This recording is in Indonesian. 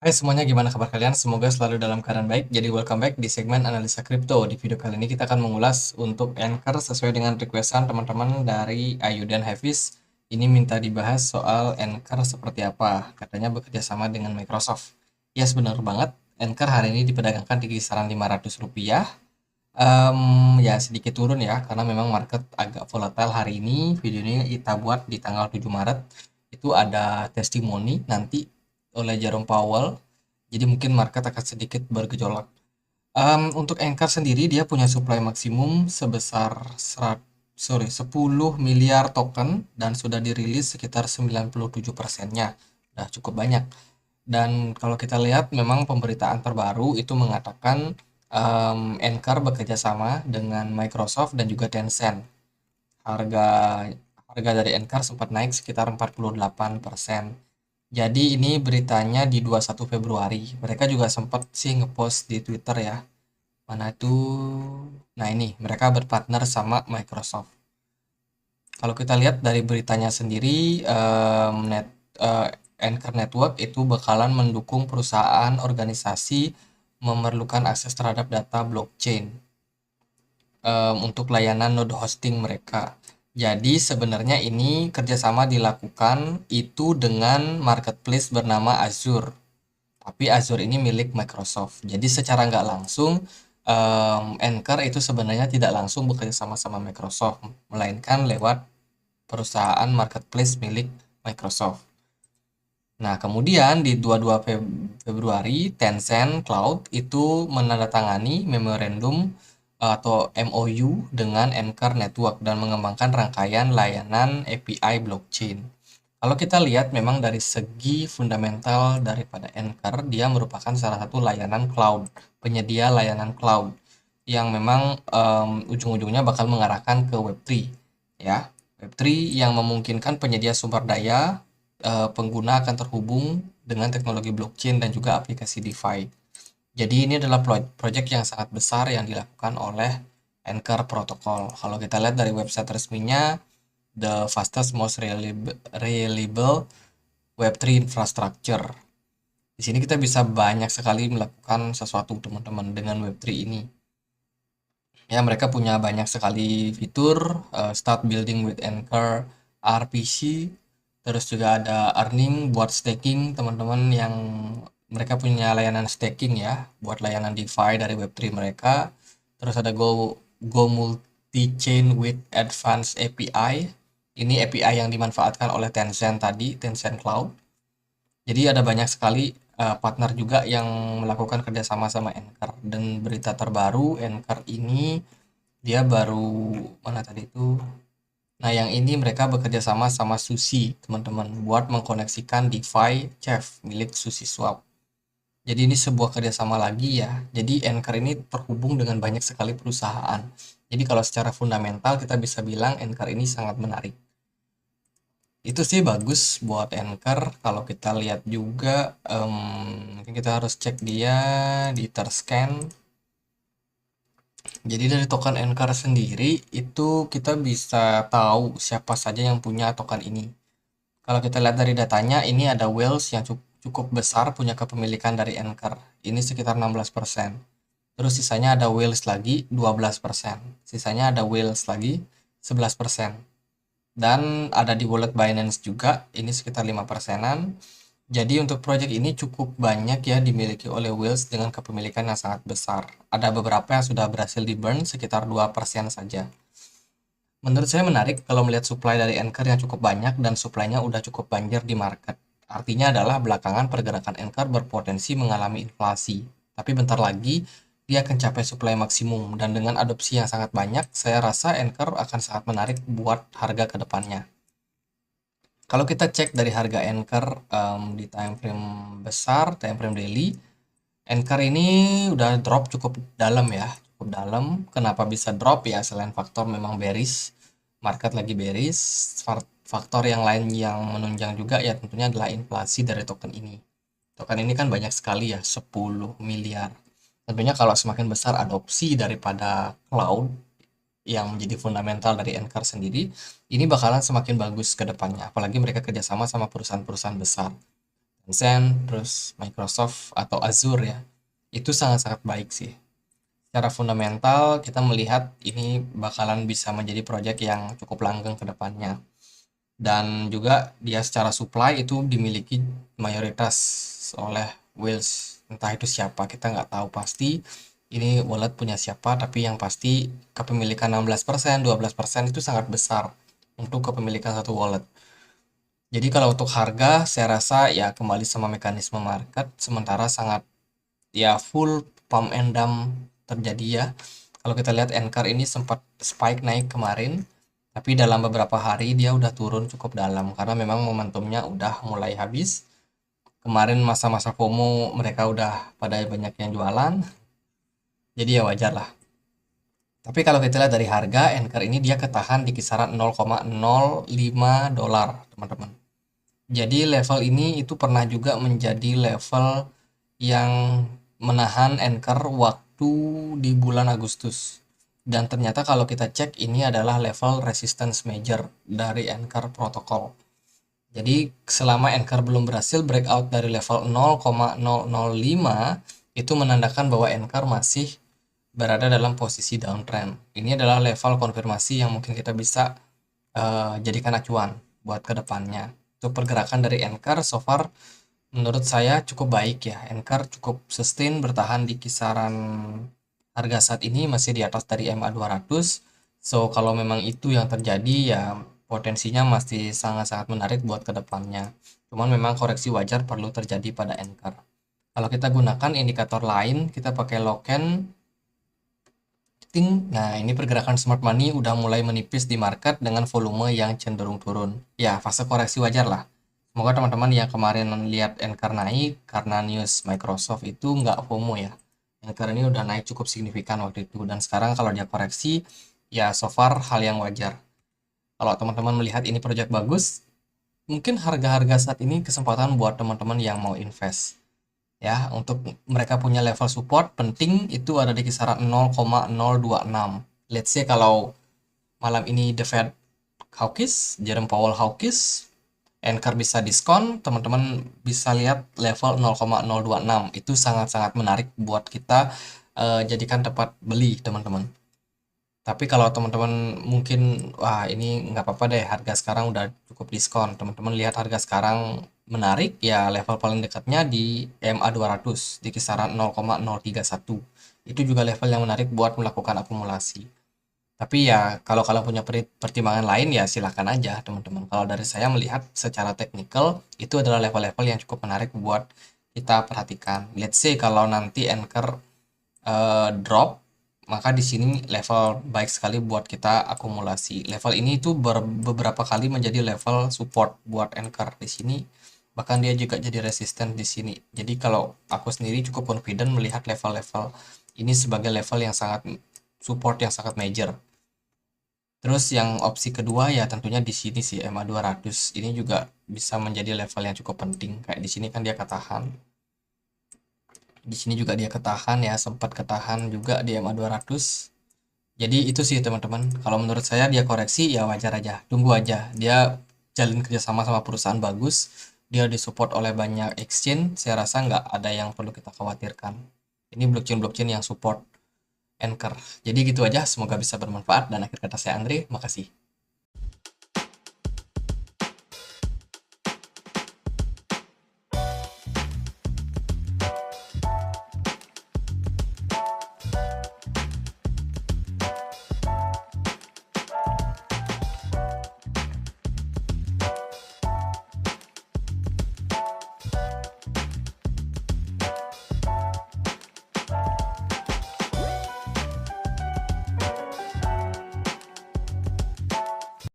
Hai semuanya, gimana kabar kalian? Semoga selalu dalam keadaan baik. Jadi welcome back di segmen analisa kripto. Di video kali ini kita akan mengulas untuk Anchor sesuai dengan requestan teman-teman dari Ayu dan Hafiz. Ini minta dibahas soal Anchor seperti apa. Katanya bekerja sama dengan Microsoft. Ya, benar banget. Anchor hari ini diperdagangkan di kisaran Rp500. Ya sedikit turun ya, karena memang market agak volatile hari ini. Video ini kita buat di tanggal 7 Maret. Itu ada testimoni nanti oleh Jerome Powell. Jadi mungkin market akan sedikit bergejolak. Untuk Anchor sendiri dia punya supply maksimum sebesar 10 miliar token dan sudah dirilis sekitar 97%-nya. Udah cukup banyak. Dan kalau kita lihat memang pemberitaan terbaru itu mengatakan Anchor bekerja sama dengan Microsoft dan juga Tencent. Harga harga dari Anchor sempat naik sekitar 48%. Jadi ini beritanya di 21 Februari. Mereka juga sempat sih ngepost di Twitter ya. Mana itu? Nah ini, mereka berpartner sama Microsoft. Kalau kita lihat dari beritanya sendiri, Anchor Network itu bakalan mendukung perusahaan organisasi memerlukan akses terhadap data blockchain untuk layanan node hosting mereka. Jadi sebenarnya ini kerjasama dilakukan itu dengan marketplace bernama Azure. Tapi Azure ini milik Microsoft. Jadi secara nggak langsung, Anchor itu sebenarnya tidak langsung bekerja sama sama Microsoft, melainkan lewat perusahaan marketplace milik Microsoft. Nah, kemudian di 22 Februari, Tencent Cloud itu menandatangani memorandum atau MOU dengan Anchor Network dan mengembangkan rangkaian layanan API blockchain. Kalau kita lihat memang dari segi fundamental daripada Anchor, dia merupakan salah satu layanan cloud, penyedia layanan cloud yang memang ujung-ujungnya bakal mengarahkan ke Web3 ya. Web3 yang memungkinkan penyedia sumber daya pengguna akan terhubung dengan teknologi blockchain dan juga aplikasi DeFi. Jadi ini adalah proyek yang sangat besar yang dilakukan oleh Anchor Protocol. Kalau kita lihat dari website resminya, the fastest most reliable Web3 infrastructure. Di sini kita bisa banyak sekali melakukan sesuatu teman-teman dengan Web3 ini. Ya, mereka punya banyak sekali fitur, start building with Anchor, RPC, terus juga ada earning buat staking teman-teman yang mereka punya layanan staking ya, buat layanan DeFi dari Web3 mereka. Terus ada Go multi chain with advanced API. Ini API yang dimanfaatkan oleh Tencent tadi, Tencent Cloud. Jadi ada banyak sekali partner juga yang melakukan kerjasama sama Anchor. Dan berita terbaru, Anchor ini dia baru mana tadi itu? Nah, yang ini mereka bekerja sama sama Sushi, teman-teman, buat mengkoneksikan DeFi Chef milik Sushi Swap. Jadi ini sebuah kerjasama lagi ya. Jadi Anchor ini terhubung dengan banyak sekali perusahaan. Jadi kalau secara fundamental kita bisa bilang Anchor ini sangat menarik. Itu sih bagus buat Anchor. Kalau kita lihat juga, mungkin kita harus cek dia di Terscan. Jadi dari token Anchor sendiri itu kita bisa tahu siapa saja yang punya token ini. Kalau kita lihat dari datanya, ini ada whales yang cukup besar punya kepemilikan dari Anchor. Ini sekitar 16%. Terus sisanya ada whales lagi 12%. Sisanya ada whales lagi 11%. Dan ada di wallet Binance juga, ini sekitar 5%-an. Jadi untuk proyek ini cukup banyak ya dimiliki oleh whales dengan kepemilikan yang sangat besar. Ada beberapa yang sudah berhasil di burn sekitar 2% saja. Menurut saya menarik kalau melihat supply dari Anchor yang cukup banyak dan supply-nya udah cukup banjir di market. Artinya adalah belakangan pergerakan Anchor berpotensi mengalami inflasi. Tapi bentar lagi dia akan capai supply maksimum dan dengan adopsi yang sangat banyak, saya rasa Anchor akan sangat menarik buat harga ke depannya. Kalau kita cek dari harga Anchor di time frame besar, time frame daily, Anchor ini udah drop cukup dalam ya, cukup dalam. Kenapa bisa drop ya? Selain faktor memang bearish, market lagi bearish, faktor yang lain yang menunjang juga ya tentunya adalah inflasi dari token ini. Token ini kan banyak sekali ya, 10 miliar. Tentunya kalau semakin besar adopsi daripada cloud yang menjadi fundamental dari Anchor sendiri, ini bakalan semakin bagus ke depannya. Apalagi mereka kerjasama sama perusahaan-perusahaan besar. Tencent, terus Microsoft atau Azure ya. Itu sangat-sangat baik sih. Secara fundamental kita melihat ini bakalan bisa menjadi proyek yang cukup langgeng ke depannya. Dan juga dia secara supply itu dimiliki mayoritas oleh whales. Entah itu siapa, kita nggak tahu pasti ini wallet punya siapa, tapi yang pasti kepemilikan 16%, 12% itu sangat besar untuk kepemilikan satu wallet. Jadi kalau untuk harga, saya rasa ya kembali sama mekanisme market, sementara sangat ya full pump and dump terjadi ya. Kalau kita lihat Anchor ini sempat spike naik kemarin, tapi dalam beberapa hari dia udah turun cukup dalam karena memang momentumnya udah mulai habis. Kemarin masa-masa FOMO mereka udah pada banyak yang jualan, jadi ya wajar lah. Tapi kalau kita lihat dari harga, Anchor ini dia ketahan di kisaran 0,05 dolar, teman-teman. Jadi level ini itu pernah juga menjadi level yang menahan Anchor waktu di bulan Agustus. Dan ternyata kalau kita cek ini adalah level resistance major dari Anchor protokol. Jadi selama Anchor belum berhasil breakout dari level 0,005, itu menandakan bahwa Anchor masih berada dalam posisi downtrend. Ini adalah level konfirmasi yang mungkin kita bisa jadikan acuan buat kedepannya. Untuk pergerakan dari Anchor so far menurut saya cukup baik ya. Anchor cukup sustain bertahan di kisaran harga saat ini masih di atas dari MA 200. So kalau memang itu yang terjadi ya potensinya masih sangat-sangat menarik buat kedepannya. Cuman memang koreksi wajar perlu terjadi pada Anchor. Kalau kita gunakan indikator lain, kita pakai Loken. Nah, ini pergerakan smart money udah mulai menipis di market dengan volume yang cenderung turun. Ya, fase koreksi wajar lah. Semoga teman-teman yang kemarin lihat Anchor naik karena news Microsoft itu nggak FOMO ya. Anchor ini udah naik cukup signifikan waktu itu. Dan sekarang kalau dia koreksi, ya so far hal yang wajar. Kalau teman-teman melihat ini proyek bagus, mungkin harga-harga saat ini kesempatan buat teman-teman yang mau invest ya. Untuk mereka punya level support penting itu ada di kisaran 0,026. Let's say kalau malam ini the Fed hawkish, Jerome Powell hawkish, Anchor bisa diskon, teman-teman bisa lihat level 0,026. Itu sangat-sangat menarik buat kita jadikan tempat beli, teman-teman. Tapi kalau teman-teman mungkin, wah ini nggak apa-apa deh, harga sekarang udah cukup diskon. Teman-teman lihat harga sekarang menarik, ya level paling dekatnya di EMA 200, di kisaran 0,031. Itu juga level yang menarik buat melakukan akumulasi. Tapi ya kalau kalian punya pertimbangan lain ya silahkan aja teman-teman. Kalau dari saya melihat secara teknikal, itu adalah level-level yang cukup menarik buat kita perhatikan. Let's say kalau nanti Anchor drop, maka di sini level baik sekali buat kita akumulasi. Level ini itu beberapa kali menjadi level support buat Anchor di sini. Bahkan dia juga jadi resisten di sini. Jadi kalau aku sendiri cukup confident melihat level-level ini sebagai level yang sangat support yang sangat major. Terus yang opsi kedua ya tentunya di sini sih MA 200 ini juga bisa menjadi level yang cukup penting. Kayak di sini kan dia ketahan. Di sini juga dia ketahan ya, sempat ketahan juga di MA 200. Jadi itu sih teman-teman. Kalau menurut saya dia koreksi ya wajar aja. Tunggu aja. Dia jalin kerjasama sama perusahaan bagus. Dia disupport oleh banyak exchange. Saya rasa nggak ada yang perlu kita khawatirkan. Ini blockchain-blockchain yang support Anchor. Jadi gitu aja. Semoga bisa bermanfaat. Dan akhir kata saya Andre. Makasih.